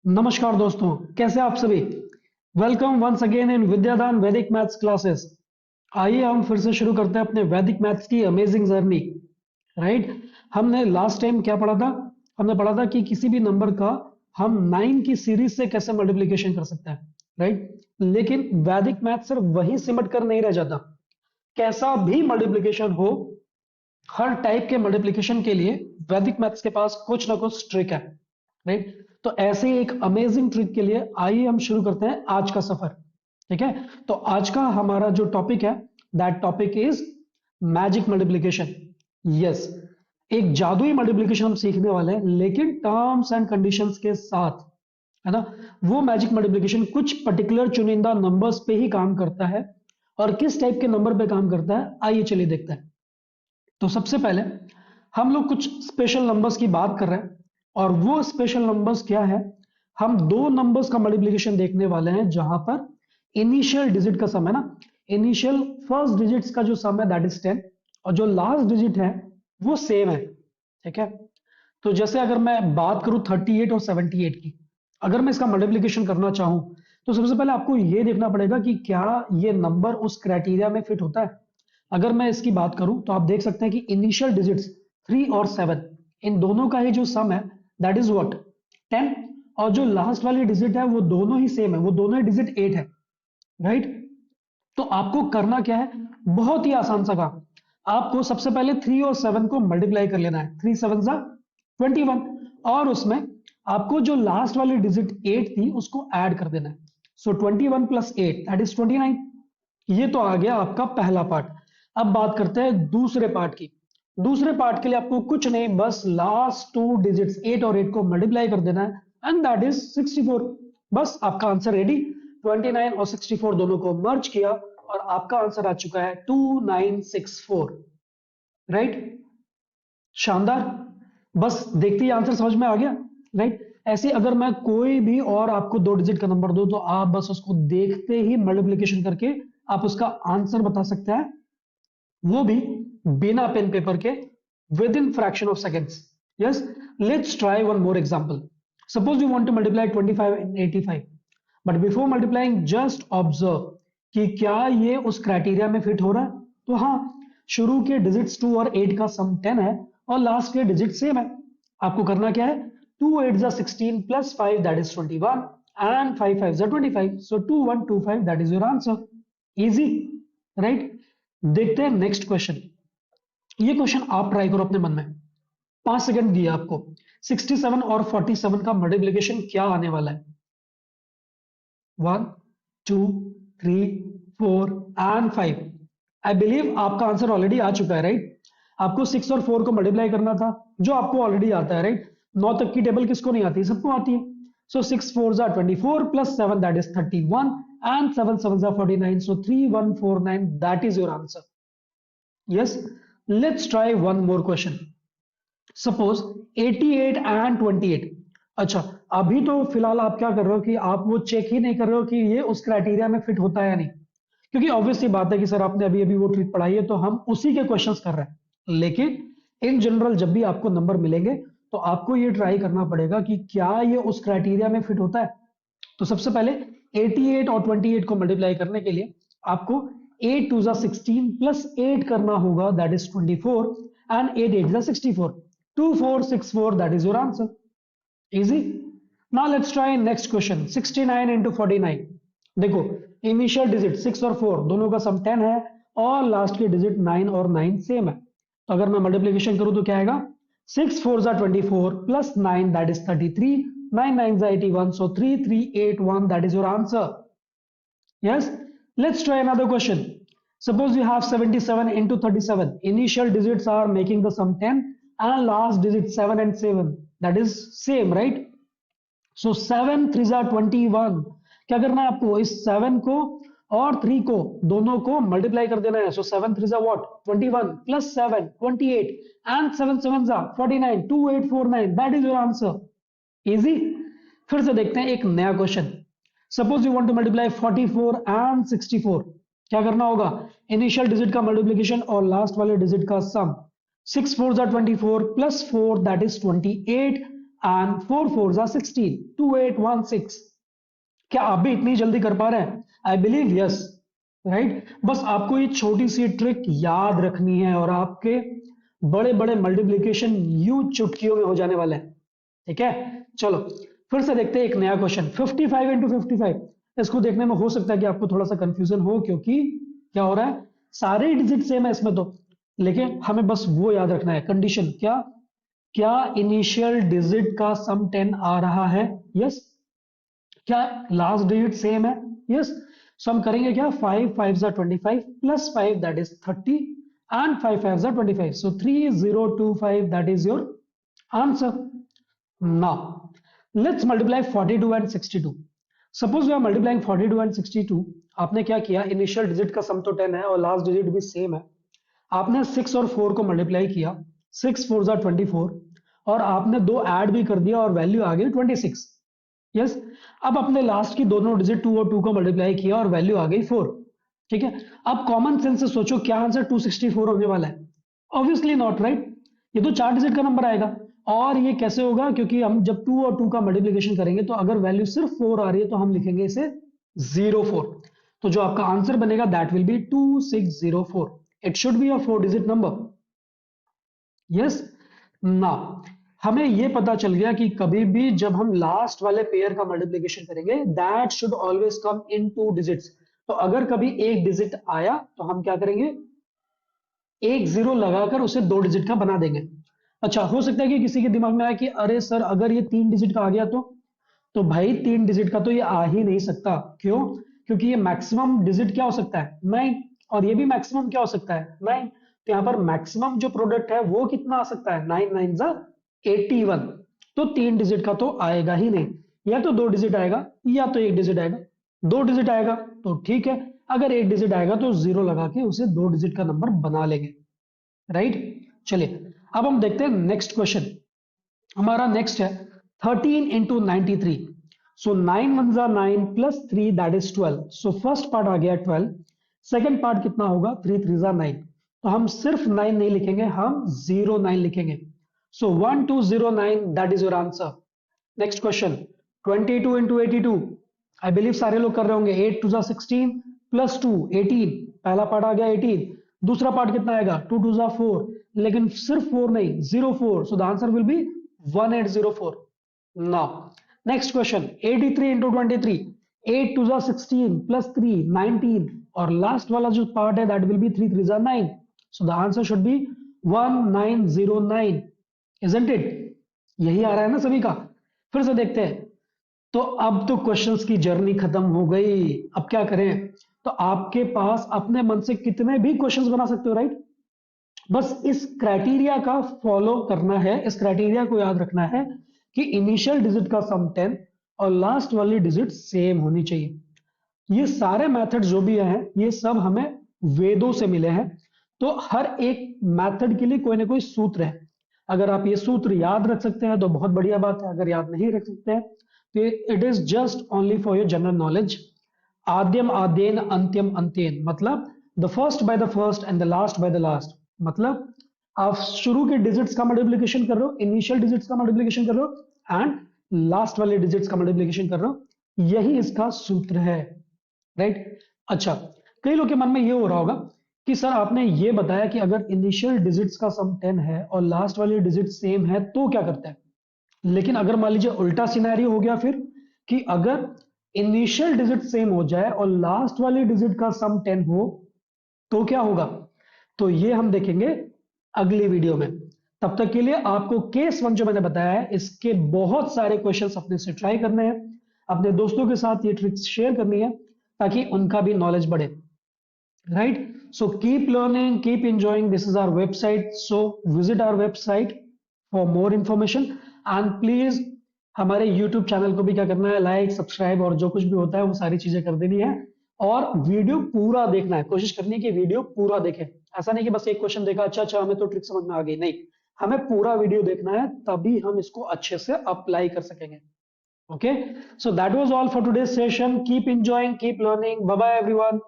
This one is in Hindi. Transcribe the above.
नमस्कार दोस्तों, कैसे आप सभी। वेलकम वंस अगेन इन विद्यादान वैदिक मैथ्स क्लासेस। आइए हम फिर से शुरू करते हैं अपने वैदिक मैथ्स की अमेजिंग जर्नी। राइट। हमने लास्ट टाइम क्या पढ़ा था? हमने पढ़ा था कि किसी भी नंबर का हम 9 की सीरीज से कैसे मल्टीप्लिकेशन कर सकते हैं। राइट। लेकिन वैदिक मैथ्स सिर्फ वही सिमट कर नहीं रह जाता। कैसा भी मल्टीप्लिकेशन हो, हर टाइप के मल्टीप्लिकेशन के लिए वैदिक मैथ्स के पास कुछ ना कुछ ट्रिक है। राइट। तो ऐसे ही एक अमेजिंग ट्रिक के लिए आइए हम शुरू करते हैं आज का सफर। ठीक है। तो आज का हमारा जो टॉपिक है, that topic is magic multiplication. Yes, एक जादुई मल्टीप्लिकेशन हम सीखने वाले हैं, लेकिन टर्म्स एंड कंडीशंस के साथ, है ना। वो मैजिक मल्टीप्लिकेशन कुछ पर्टिकुलर चुनिंदा नंबर्स पे ही काम करता है। और किस टाइप के नंबर पे काम करता है, आइए चलिए देखते हैं। तो सबसे पहले हम लोग कुछ स्पेशल नंबर्स की बात कर रहे हैं। और वो स्पेशल नंबर्स क्या है? हम दो नंबर्स का मल्टीप्लिकेशन देखने वाले हैं जहां पर इनिशियल डिजिट का सम है ना, इनिशियल फर्स्ट डिजिट्स का जो सम है दैट इज 10, और जो लास्ट डिजिट है वो सेम है। ठीक है। तो जैसे अगर मैं बात करूं 38 और 78 की, अगर मैं इसका मल्टीप्लिकेशन करना चाहूं तो सबसे पहले आपको यह देखना पड़ेगा कि क्या ये नंबर उस क्राइटेरिया में फिट होता है। अगर मैं इसकी बात करूं तो आप देख सकते हैं कि इनिशियल डिजिट्स 3 और 7, इन दोनों का ही जो सम है दैट इज व्हाट, 10। और जो लास्ट वाली डिजिट है वो दोनों ही सेम है, वो दोनों ही डिजिट 8 है। राइट। तो आपको करना क्या है? बहुत ही आसान सा काम। आपको सबसे पहले 3 और 7 को मल्टीप्लाई कर लेना है। 3 7 जा 21, और उसमें आपको जो लास्ट वाली डिजिट 8 थी उसको ऐड कर देना है। सो 21 प्लस 8 दैट इज 29। ये तो आ गया आपका पहला पार्ट। अब बात करते हैं दूसरे पार्ट की। दूसरे पार्ट के लिए आपको कुछ नहीं, बस लास्ट टू डिजिट्स 8 और 8 को मल्टीप्लाई कर देना है, एंड दैट इज 64। बस आपका आंसर रेडी। 29 और 64 दोनों को मर्ज किया और आपका आंसर आ चुका है 2964। राइट। शानदार। बस देखते ही आंसर समझ में आ गया। राइट। ऐसे अगर मैं कोई भी और आपको दो डिजिट का नंबर दो तो आप बस उसको देखते ही मल्टीप्लिकेशन करके आप उसका आंसर बता सकते हैं, वो भी बिना पेन पेपर के, with in fraction of seconds. Yes, let's try one more example. Suppose you want to multiply 25 and 85, but before multiplying just observe कि क्या ये उस क्राइटेरिया में फिट हो रहा है। तो हाँ, शुरू के डिजिट्स 2 और 8 का सम 10 है और लास्ट के डिजिट सेम है। आपको करना क्या है? 2 8 जा 16 प्लस 5 दैट इज 21 एंड 5 5 जा 25, सो 2125 that is your answer. Easy. Right. देखते हैं नेक्स्ट क्वेश्चन। ये क्वेश्चन आप ट्राई करो अपने मन में। 5 सेकंड दिया आपको। 67 और 47 का मल्टीप्लिकेशन क्या आने वाला है? 1 2 3 4 एंड 5। आई बिलीव आपका आंसर ऑलरेडी आ चुका है। राइट। आपको 6 और 4 को मल्टीप्लाई करना था, जो आपको ऑलरेडी आता है। राइट। 9 तक की टेबल किसको नहीं आती? सबको आती है। सो 6 4 जा 24 प्लस 7 दैट इज 31 एंड 7 7 जा 49, सो 3149 that is your answer. Yes, let's try one more question. Suppose 88 and 28। अच्छा, अभी तो फिलहाल आप क्या कर रहे हो कि आप वो चेक ही नहीं कर रहे हो कि ये उस क्राइटेरिया में फिट होता है या नहीं, क्योंकि ऑब्वियसली बात है कि सर आपने अभी अभी वो ट्रिक पढ़ाई है तो हम उसी के क्वेश्चंस कर रहे हैं। लेकिन इन जनरल जब भी आपको नंबर मिलेंगे तो आपको ये ट्राई करना पड़ेगा कि क्या ये उस क्राइटेरिया में फिट होता है। तो सबसे पहले 88 और 28 को मल्टीप्लाई करने के लिए आपको 8 2 16 प्लस 8 करना होगा, that is 24, and 8 8 64, 2464 that is your answer. Easy. Now let's try next question. 69 into 49। देखो, इनिशियल डिजिट 6 और 4 दोनों का सम 10 है और लास्ट के डिजिट 9 और 9 सेम है। तो अगर मैं मल्टीप्लिकेशन करूं तो क्या आएगा? 6 4 जा 24 प्लस 9 दैट इज 33, 9 9 जा 81, so 3381 that is your answer. Yes, let's try another question. Suppose you have 77 into 37. Initial digits are making the sum 10 and last digit 7 and 7 that is same, right? So 7 3 जा 21। क्या करना है आपको? इस 7 को और 3 को दोनों को मल्टीप्लाई कर देना है। सो 7 3 जा व्हाट, 21 प्लस 7 28 एंड 7 7 जा 49, 2849 that is your answer. Easy. फिर से देखते हैं एक नया question. Suppose you want to multiply 44 and 64। क्या करना होगा? इनिशियल डिजिट का मल्टीप्लिकेशन और लास्ट वाले डिजिट का सम। 6 4 जा 24 प्लस 4 दैट इज 28 एंड 4 4 16, 2816। क्या आप भी इतनी जल्दी कर पा रहे हैं? I believe yes, right. बस आपको ये छोटी सी ट्रिक याद रखनी है और आपके बड़े बड़े मल्टीप्लीकेशन यूं चुटकियों में हो जाने वाले हैं। ठीक है, चलो फिर से देखते हैं एक नया क्वेश्चन। 55 इंटू 55, इसको देखने में हो सकता है कि आपको थोड़ा सा कंफ्यूजन हो, क्योंकि क्या हो रहा है, सारे डिजिट सेम है इसमें तो, लेकिन हमें बस वो याद रखना है कंडीशन। क्या क्या इनिशियल डिजिट का सम 10 आ रहा है? यस। क्या लास्ट डिजिट सेम है? यस। सो हम करेंगे क्या, 5 5 25 plus 5 that is 30 and 5 5 25, so 3025 that is your answer. Now let's multiply 42 and 62। Suppose we are multiplying 42 and 62। आपने क्या किया, इनिशियल डिजिट का सम तो 10 है और लास्ट डिजिट भी सेम है। आपने 6 और 4 को मल्टीप्लाई किया, 6 4 24, और आपने दो ऐड भी कर दिया और वैल्यू आ गई 26। यस। अब अपने लास्ट की दोनों डिजिट 2 और 2 को मल्टीप्लाई किया और वैल्यू आ गई 4। ठीक है, अब कॉमन सेंस से सोचो क्या आंसर 264 होने वाला है? Obviously not, right. ये तो 4 डिजिट का नंबर आएगा। और ये कैसे होगा, क्योंकि हम जब 2 और 2 का मल्टीप्लिकेशन करेंगे तो अगर वैल्यू सिर्फ 4 आ रही है तो हम लिखेंगे इसे 04। तो जो आपका आंसर बनेगा that will be 2604। It should be a 4 digit number. Yes. ना, हमें यह पता चल गया कि कभी भी जब हम लास्ट वाले पेयर का मल्टीप्लिकेशन करेंगे that should always come in 2 digits. तो अगर कभी एक डिजिट आया तो हम क्या करेंगे, एक जीरो लगाकर उसे 2 डिजिट का बना देंगे। अच्छा, हो सकता है कि किसी के दिमाग में आए कि अरे सर अगर ये 3 डिजिट का आ गया तो भाई 3 डिजिट का तो ये आ ही नहीं सकता। क्यों? क्योंकि ये मैक्सिमम डिजिट क्या हो सकता है, 9, और ये भी मैक्सिमम क्या हो सकता है, 9। तो यहां पर मैक्सिमम जो प्रोडक्ट है वो कितना आ सकता है, 9 9 जा 81। तो 3 डिजिट का तो आएगा ही नहीं, या तो 2 डिजिट आएगा या तो 1 डिजिट आएगा। 2 डिजिट आएगा तो ठीक है, अगर 1 डिजिट आएगा तो जीरो लगा के उसे 2 डिजिट का नंबर बना लेंगे, राइट। चलिए अब हम देखते हैं नेक्स्ट क्वेश्चन। हमारा नेक्स्ट है 13 इंटू 93। सो 9 1 जा 9 plus 3 that is 12। So first part आ गया 12, सेकेंड पार्ट कितना होगा, 3 3 जा 9। तो हम सिर्फ 9 नहीं लिखेंगे, हम 09 लिखेंगे। सो 1209 that is your answer. Next question 22 into 82। I believe सारे लोग कर रहे होंगे। 8 2 जा 16 प्लस 2 18। पहला पार्ट आ गया 18, दूसरा पार्ट कितना आएगा, 2 2 जा 4, लेकिन सिर्फ 4 नहीं, 04। So the answer will be 1804। Now next question 83 into 23। 8 2 जा 16 प्लस 3 19, और लास्ट वाला जो पार्ट है दैट विल बी 3 3 जा 9। So the answer should be 1909, isn't it? यही आ रहा है ना सभी का? फिर से देखते हैं। तो अब तो क्वेश्चंस की जर्नी खत्म हो गई, अब क्या करें? तो आपके पास अपने मन से कितने भी क्वेश्चंस बना सकते हो, राइट। बस इस क्राइटेरिया का फॉलो करना है, इस क्राइटेरिया को याद रखना है कि इनिशियल डिजिट का सम 10 और लास्ट वाली डिजिट सेम होनी चाहिए। ये सारे मेथड जो भी हैं ये सब हमें वेदों से मिले हैं। तो हर एक मेथड के लिए कोई ना कोई सूत्र है। अगर आप ये सूत्र याद रख सकते हैं तो बहुत बढ़िया बात है, अगर याद नहीं रख सकते हैं तो it is just only for your general knowledge. आद्यम आद्यन अंत्यम अंत्यन, मतलब the first by the first and the last by the last. मतलब आप शुरू के डिजिट्स का मल्टीप्लिकेशन कर रहे हो, इनिशियल डिजिट्स का मल्टीप्लिकेशन कर रहे हो एंड लास्ट वाले डिजिट्स का मल्टीप्लिकेशन कर रहे हो, यही इसका सूत्र है, राइट। अच्छा, कई लोग के मन में ये हो रहा होगा कि सर आपने ये बताया कि अगर इनिशियल डिजिट्स का सम 10 है और लास्ट वाली डिजिट सेम है तो क्या करता है। लेकिन अगर मान लीजिए उल्टा सिनेरियो हो गया फिर, कि अगर इनिशियल डिजिट सेम हो जाए और लास्ट वाली डिजिट का सम 10 हो तो क्या होगा, तो ये हम देखेंगे अगली वीडियो में। तब तक के लिए आपको केस 1 जो मैंने बताया है इसके बहुत सारे क्वेश्चंस अपने से ट्राई करने हैं, अपने दोस्तों के साथ ये ट्रिक्स शेयर करनी है ताकि उनका भी नॉलेज बढ़े, right. So keep learning, keep enjoying, this is our website, so visit our website for more information and please हमारे यूट्यूब चैनल को भी क्या करना है, लाइक सब्सक्राइब और जो कुछ भी होता है वो सारी चीजें कर देनी है। और वीडियो पूरा देखना है, कोशिश करनी है कि वीडियो पूरा देखें। ऐसा नहीं कि बस एक क्वेश्चन देखा, अच्छा अच्छा हमें तो ट्रिक समझ में आ गई, नहीं, हमें पूरा वीडियो देखना है तभी हम इसको अच्छे से अप्लाई कर सकेंगे। Okay, so that was all for today's session. Keep enjoying, keep learning. Bye bye everyone.